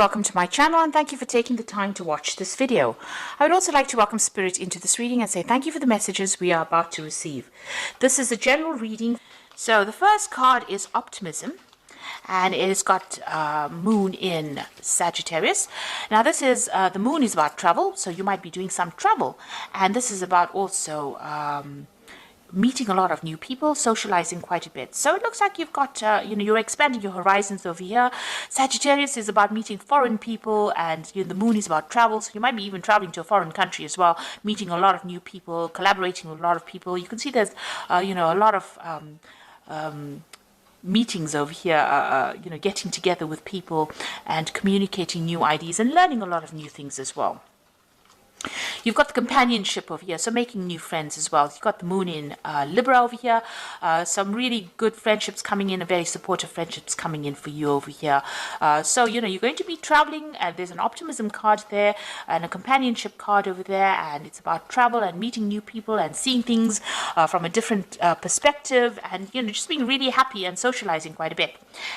welcome to my channel and thank you for taking the time to watch this video. I would also like to welcome Spirit into this reading and say thank you for the messages we are about to receive. This is a general reading. So the first card is Optimism, and it has got Moon in Sagittarius. Now this is, the Moon is about travel, so you might be doing some travel, and this is about also meeting a lot of new people, socializing quite a bit. So it looks like you've got, you're expanding your horizons over here. Sagittarius is about meeting foreign people, and the Moon is about travel. So you might be even traveling to a foreign country as well, meeting a lot of new people, collaborating with a lot of people. You can see there's, a lot of meetings over here, getting together with people and communicating new ideas and learning a lot of new things as well. You've got the companionship over here, so making new friends as well. You've got the Moon in Libra over here. Some really good friendships coming in, very supportive friendships coming in for you over here. So, you're going to be traveling, and there's an optimism card there and a companionship card over there, and it's about travel and meeting new people and seeing things from a different perspective, and, just being really happy and socializing quite a bit.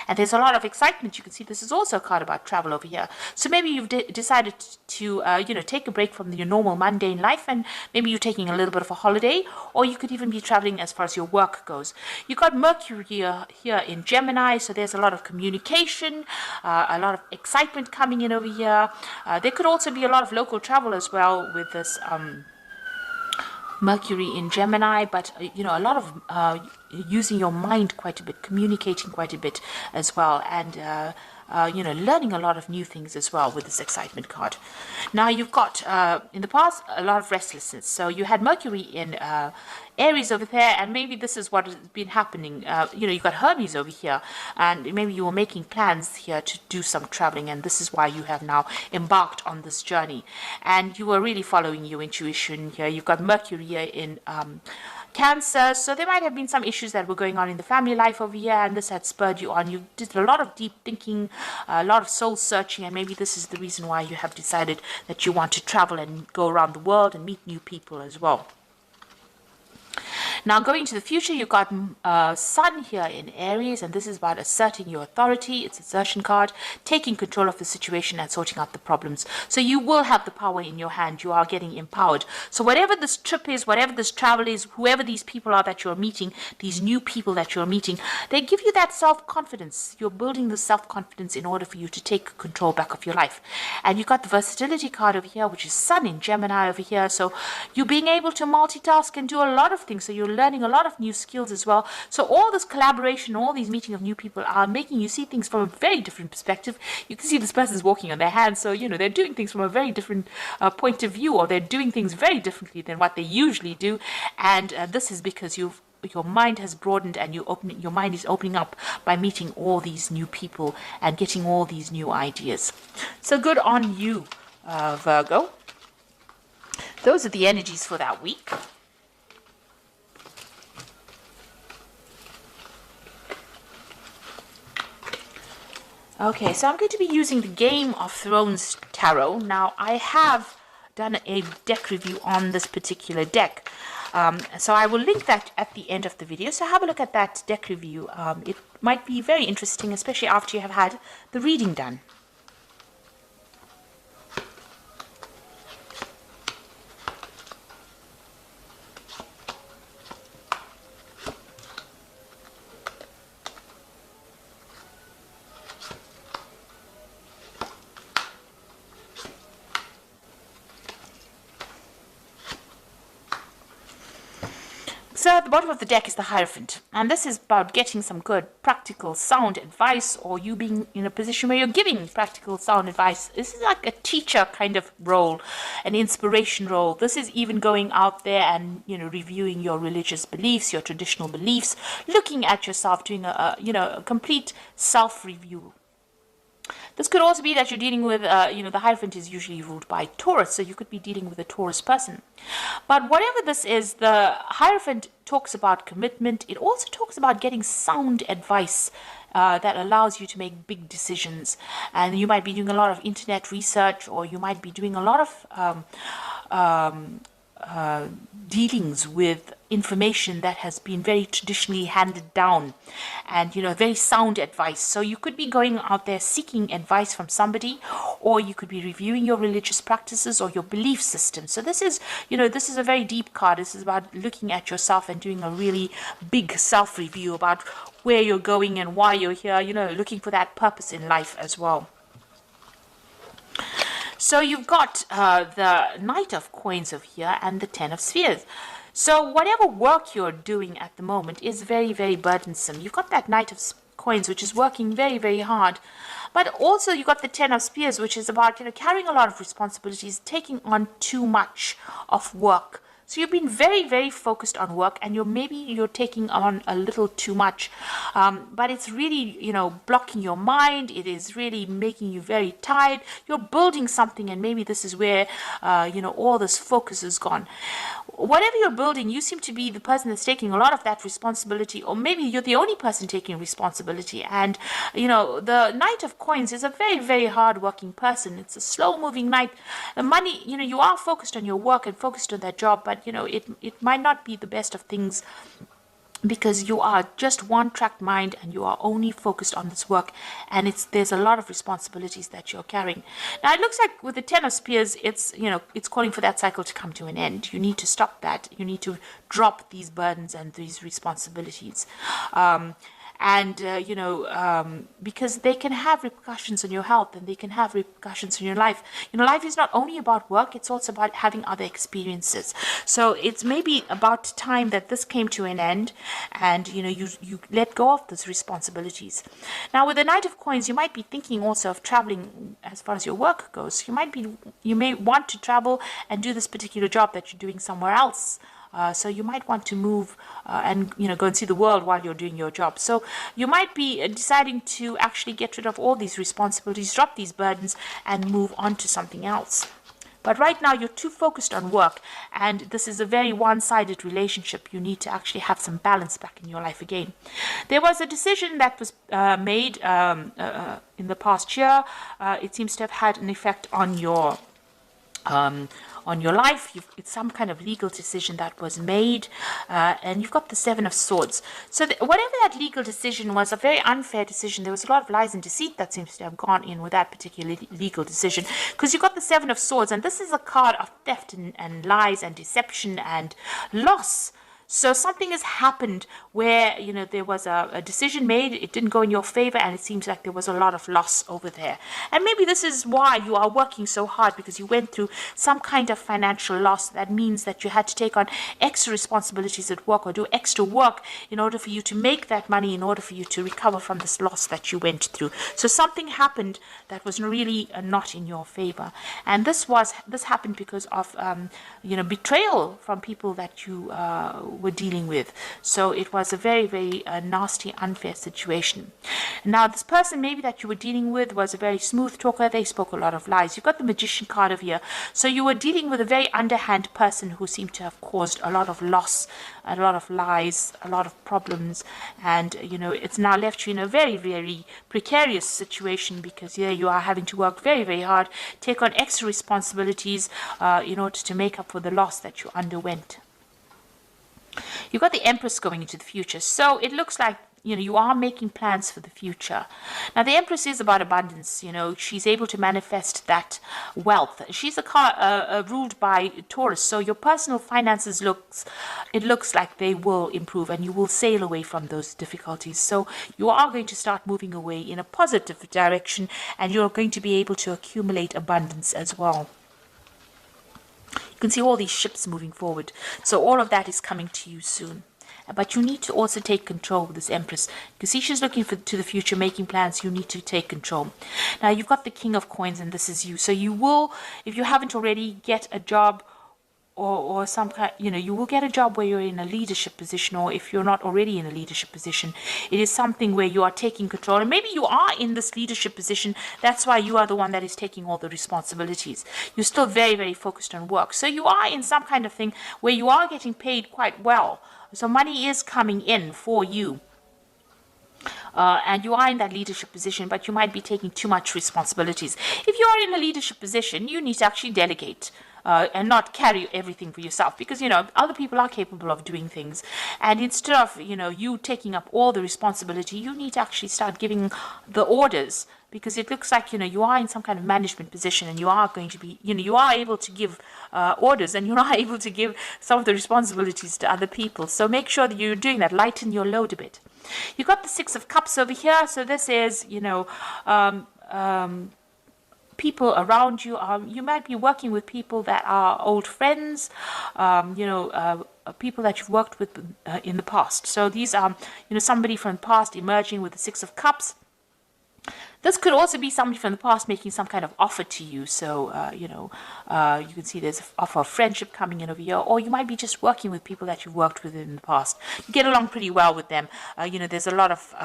And there's a lot of excitement. You can see this is also a card about travel over here. So maybe you've decided to, take a break from your normal mundane life, and maybe you're taking a little bit of a holiday, or you could even be traveling as far as your work goes. You've got Mercury here in Gemini, so there's a lot of communication, a lot of excitement coming in over here. There could also be a lot of local travel as well with this Mercury in Gemini, but a lot of using your mind quite a bit, communicating quite a bit as well, and learning a lot of new things as well with this excitement card. Now you've got, in the past, a lot of restlessness. So you had Mercury in Aries over there, and maybe this is what has been happening. You've got Hermes over here, and maybe you were making plans here to do some traveling, and this is why you have now embarked on this journey. And you were really following your intuition here. You've got Mercury here in Cancer, so there might have been some issues that were going on in the family life over here, and this had spurred you on. You did a lot of deep thinking, a lot of soul searching, and maybe this is the reason why you have decided that you want to travel and go around the world and meet new people as well. Now, going to the future, you've got Sun here in Aries, and this is about asserting your authority. It's an assertion card, taking control of the situation and sorting out the problems. So you will have the power in your hand. You are getting empowered. So whatever this trip is, whatever this travel is, whoever these people are that you're meeting, these new people that you're meeting, they give you that self-confidence. You're building the self-confidence in order for you to take control back of your life. And you've got the versatility card over here, which is Sun in Gemini over here. So you're being able to multitask and do a lot of things. So you're learning a lot of new skills as well. So all this collaboration, all these meeting of new people are making you see things from a very different perspective. You can see this person's walking on their hands, so they're doing things from a very different point of view, or they're doing things very differently than what they usually do. And this is because your mind has broadened, and your mind is opening up by meeting all these new people and getting all these new ideas. So good on you, Virgo. Those are the energies for that week. Okay, so I'm going to be using the Game of Thrones Tarot. Now, I have done a deck review on this particular deck. So I will link that at the end of the video. So have a look at that deck review. It might be very interesting, especially after you have had the reading done. So at the bottom of the deck is the Hierophant, and this is about getting some good, practical, sound advice, or you being in a position where you're giving practical, sound advice. This is like a teacher kind of role, an inspiration role. This is even going out there and, reviewing your religious beliefs, your traditional beliefs, looking at yourself, doing a complete self-review. This could also be that you're dealing with, the Hierophant is usually ruled by Taurus, so you could be dealing with a Taurus person. But whatever this is, the Hierophant talks about commitment. It also talks about getting sound advice that allows you to make big decisions. And you might be doing a lot of internet research, or you might be doing a lot of dealings with information that has been very traditionally handed down, and very sound advice. So you could be going out there seeking advice from somebody, or you could be reviewing your religious practices or your belief system. So this is a very deep card. This is about looking at yourself and doing a really big self-review about where you're going and why you're here, looking for that purpose in life as well. So you've got the Knight of Coins over here and the Ten of Spheres. So whatever work you're doing at the moment is very, very burdensome. You've got that Knight of Coins, which is working very, very hard. But also you've got the Ten of Spears, which is about carrying a lot of responsibilities, taking on too much of work. So you've been very, very focused on work, and maybe you're taking on a little too much, but it's really, blocking your mind. It is really making you very tired. You're building something, and maybe this is where, all this focus is gone. Whatever you're building, you seem to be the person that's taking a lot of that responsibility, or maybe you're the only person taking responsibility. And, the Knight of Coins is a very, very hard-working person. It's a slow-moving knight. The money, you are focused on your work and focused on that job, but it might not be the best of things, because you are just one-track mind and you are only focused on this work, and there's a lot of responsibilities that you're carrying. Now it looks like with the Ten of Spears, it's calling for that cycle to come to an end. You need to stop that. You need to drop these burdens and these responsibilities. Because they can have repercussions on your health, and they can have repercussions on your life. Life is not only about work, it's also about having other experiences. So it's maybe about time that this came to an end, and you let go of those responsibilities. Now with the Knight of Coins, you might be thinking also of traveling as far as your work goes. You may want to travel and do this particular job that you're doing somewhere else. So you might want to move and go and see the world while you're doing your job. So you might be deciding to actually get rid of all these responsibilities, drop these burdens, and move on to something else. But right now you're too focused on work, and this is a very one-sided relationship. You need to actually have some balance back in your life again. There was a decision that was made in the past year. It seems to have had an effect on your life. It's some kind of legal decision that was made, and you've got the Seven of Swords. So whatever that legal decision was, a very unfair decision. There was a lot of lies and deceit that seems to have gone in with that particular legal decision, because you've got the Seven of Swords, and this is a card of theft and lies and deception and loss. So something has happened where, there was a decision made, it didn't go in your favor, and it seems like there was a lot of loss over there. And maybe this is why you are working so hard, because you went through some kind of financial loss. That means that you had to take on extra responsibilities at work, or do extra work in order for you to make that money, in order for you to recover from this loss that you went through. So something happened that was really not in your favor. And this happened because of, betrayal from people that you were dealing with. So it was a very, very nasty, unfair situation. Now this person maybe that you were dealing with was a very smooth talker. They spoke a lot of lies. You've got the Magician card over here. So you were dealing with a very underhand person who seemed to have caused a lot of loss, a lot of lies, a lot of problems, and it's now left you in a very, very precarious situation, because you are having to work very, very hard, take on extra responsibilities in order to make up for the loss that you underwent. You've got the Empress going into the future. So it looks like, you are making plans for the future. Now, the Empress is about abundance. She's able to manifest that wealth. She's ruled by Taurus. So your personal finances looks like they will improve, and you will sail away from those difficulties. So you are going to start moving away in a positive direction, and you're going to be able to accumulate abundance as well. You can see all these ships moving forward. So all of that is coming to you soon. But you need to also take control with this Empress. You see, she's looking to the future, making plans. You need to take control. Now, you've got the King of Coins, and this is you. So you will, if you haven't already, get a job, or some kind, you will get a job where you're in a leadership position, or if you're not already in a leadership position, it is something where you are taking control. And maybe you are in this leadership position. That's why you are the one that is taking all the responsibilities. You're still very, very focused on work. So you are in some kind of thing where you are getting paid quite well. So money is coming in for you. And you are in that leadership position, but you might be taking too much responsibilities. If you are in a leadership position, you need to actually delegate. and not carry everything for yourself, because other people are capable of doing things, and instead of you taking up all the responsibility, you need to actually start giving the orders, because it looks like you are in some kind of management position, and you are going to be you are able to give orders, and you're not able to give some of the responsibilities to other people. So make sure that you're doing that. Lighten your load a bit. You've got the Six of Cups over here, so this is people around you. You might be working with people that are old friends, people that you've worked with in the past. So these are somebody from the past emerging with the Six of Cups. This could also be somebody from the past making some kind of offer to you. So, you can see there's an offer of friendship coming in over here. Or you might be just working with people that you've worked with in the past. You get along pretty well with them. There's a lot of,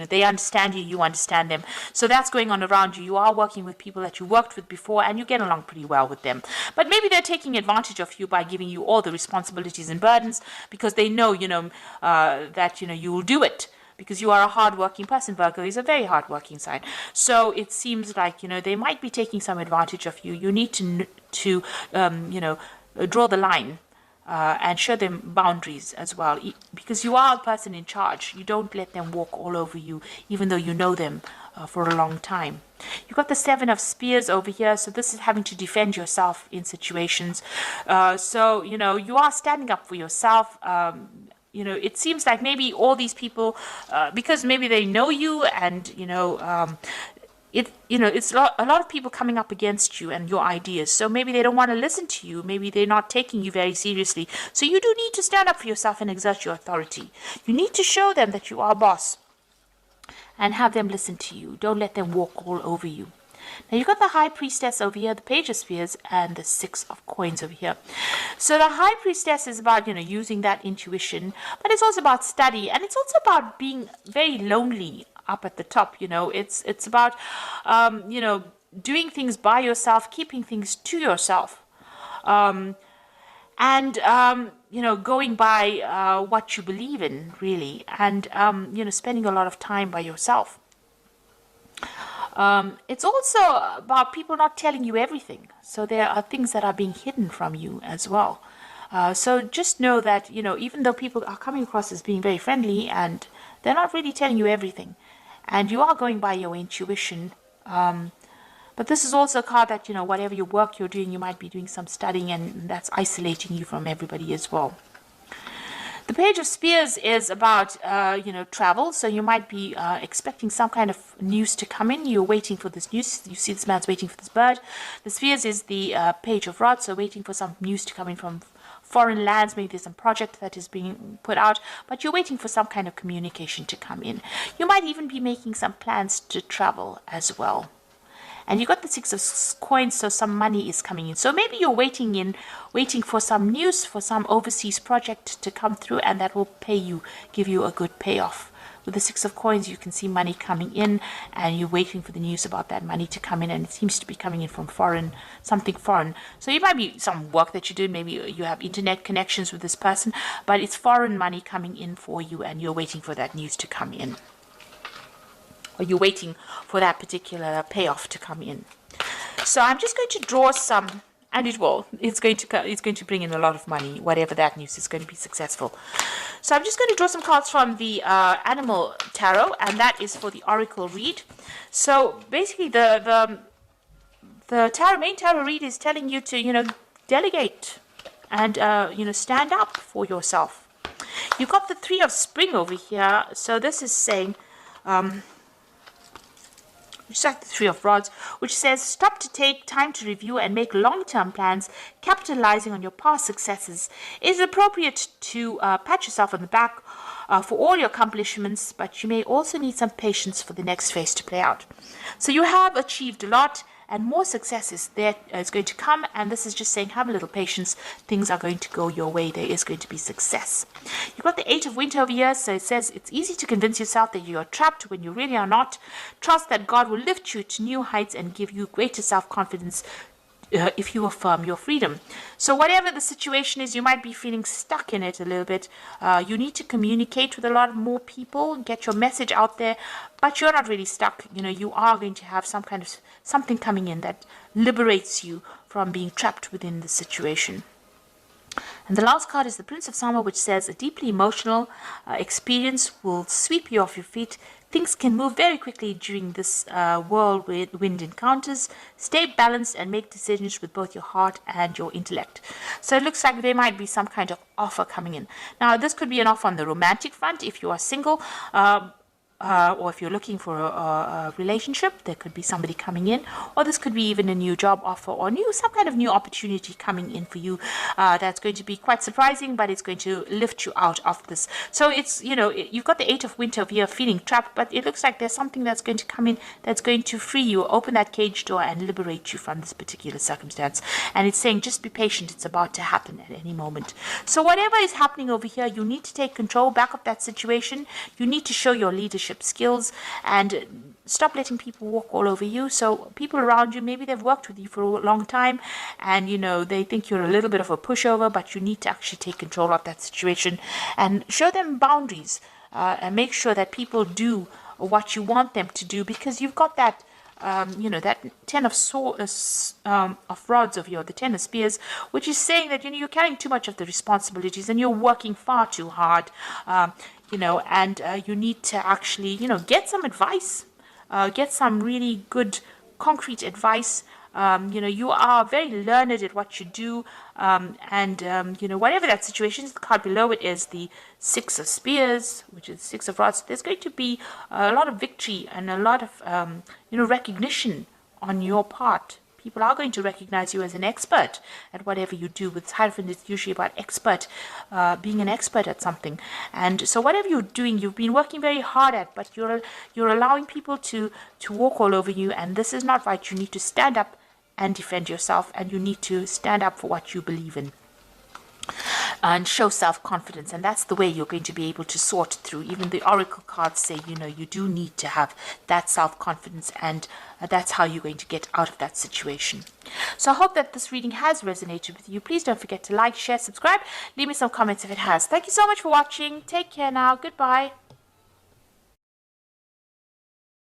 they understand you, you understand them. So that's going on around you. You are working with people that you worked with before, and you get along pretty well with them. But maybe they're taking advantage of you by giving you all the responsibilities and burdens, because they know, that, you will do it. Because you are a hard-working person. Virgo is a very hard-working sign. So it seems like, they might be taking some advantage of you. You need to draw the line and show them boundaries as well. Because you are a person in charge. You don't let them walk all over you, even though you know them for a long time. You've got the Seven of Spears over here. So this is having to defend yourself in situations. So, you are standing up for yourself. It seems like maybe all these people, because maybe they know you, and it's a lot of people coming up against you and your ideas. So maybe they don't want to listen to you. Maybe they're not taking you very seriously. So you do need to stand up for yourself and exert your authority. You need to show them that you are a boss, and have them listen to you. Don't let them walk all over you. Now you've got the High Priestess over here, the Page of Spears, and the Six of Coins over here. So the High Priestess is about, using that intuition, but it's also about study, and it's also about being very lonely up at the top. It's about, doing things by yourself, keeping things to yourself, and going by what you believe in, really, and, spending a lot of time by yourself. It's also about people not telling you everything. So there are things that are being hidden from you as well. So just know that, even though people are coming across as being very friendly, and they're not really telling you everything, and you are going by your intuition. But this is also a card that, whatever your work you're doing, you might be doing some studying, and that's isolating you from everybody as well. The Page of Spears is about, travel. So you might be expecting some kind of news to come in. You're waiting for this news. You see this man's waiting for this bird. The Spears is the Page of Rods, so waiting for some news to come in from foreign lands. Maybe there's some project that is being put out, but you're waiting for some kind of communication to come in. You might even be making some plans to travel as well. And you got the Six of Coins, so some money is coming in. So maybe you're waiting for some news, for some overseas project to come through, and that will give you a good payoff. With the Six of Coins, you can see money coming in, and you're waiting for the news about that money to come in, and it seems to be coming in from something foreign. So it might be some work that you do. Maybe you have internet connections with this person, but it's foreign money coming in for you, and you're waiting for that news to come in. Or you're waiting for that particular payoff to come in. So I'm just going to draw some, and it's going to bring in a lot of money. Whatever that news is going to be successful. So I'm just going to draw some cards from the Animal Tarot, and that is for the Oracle read. So basically, the main tarot read is telling you to delegate and stand up for yourself. You've got the Three of Spring over here. So this is saying. Just like the Three of Rods, which says, stop to take time to review and make long-term plans, capitalizing on your past successes. It is appropriate to pat yourself on the back for all your accomplishments, but you may also need some patience for the next phase to play out. So you have achieved a lot, and more success is going to come, and this is just saying, have a little patience. Things are going to go your way. There is going to be success. You've got the Eight of Winter over here, so it says it's easy to convince yourself that you are trapped when you really are not. Trust that God will lift you to new heights and give you greater self-confidence if you affirm your freedom. So whatever the situation is, you might be feeling stuck in it a little bit. You need to communicate with a lot more people, get your message out there, but you're not really stuck. You are going to have some kind of something coming in that liberates you from being trapped within the situation. And the last card is the Prince of Summer, which says a deeply emotional experience will sweep you off your feet. Things can move very quickly during this whirlwind encounters. Stay balanced and make decisions with both your heart and your intellect. So it looks like there might be some kind of offer coming in. Now, this could be an offer on the romantic front if you are single. Or if you're looking for a relationship, there could be somebody coming in, or this could be even a new job offer or some kind of new opportunity coming in for you. That's going to be quite surprising, but it's going to lift you out of this. So it's, you've got the Eight of Winter here feeling trapped, but it looks like there's something that's going to come in that's going to free you, open that cage door and liberate you from this particular circumstance. And it's saying just be patient, it's about to happen at any moment. So whatever is happening over here, you need to take control back of that situation. You need to show your leadership skills and stop letting people walk all over you. So people around you, maybe they've worked with you for a long time and they think you're a little bit of a pushover, but you need to actually take control of that situation and show them boundaries and make sure that people do what you want them to do, because you've got that that 10 of rods of the 10 of spears, which is saying that you're carrying too much of the responsibilities and you're working far too hard, and you need to actually get some advice, get some really good concrete advice. You are very learned at what you do, whatever that situation is. The card below it is the Six of Spears, which is Six of Rods. There's going to be a lot of victory and a lot of recognition on your part. People are going to recognize you as an expert at whatever you do. With Hierophant, it's usually about being an expert at something. And so whatever you're doing, you've been working very hard at, but you're allowing people to walk all over you, and this is not right. You need to stand up and defend yourself, and you need to stand up for what you believe in and show self-confidence. And that's the way you're going to be able to sort through. Even the oracle cards say you do need to have that self-confidence, and that's how you're going to get out of that situation. So I hope that this reading has resonated with you. Please don't forget to like, share, subscribe, leave me some comments if it has. Thank you so much for watching. Take care now. Goodbye.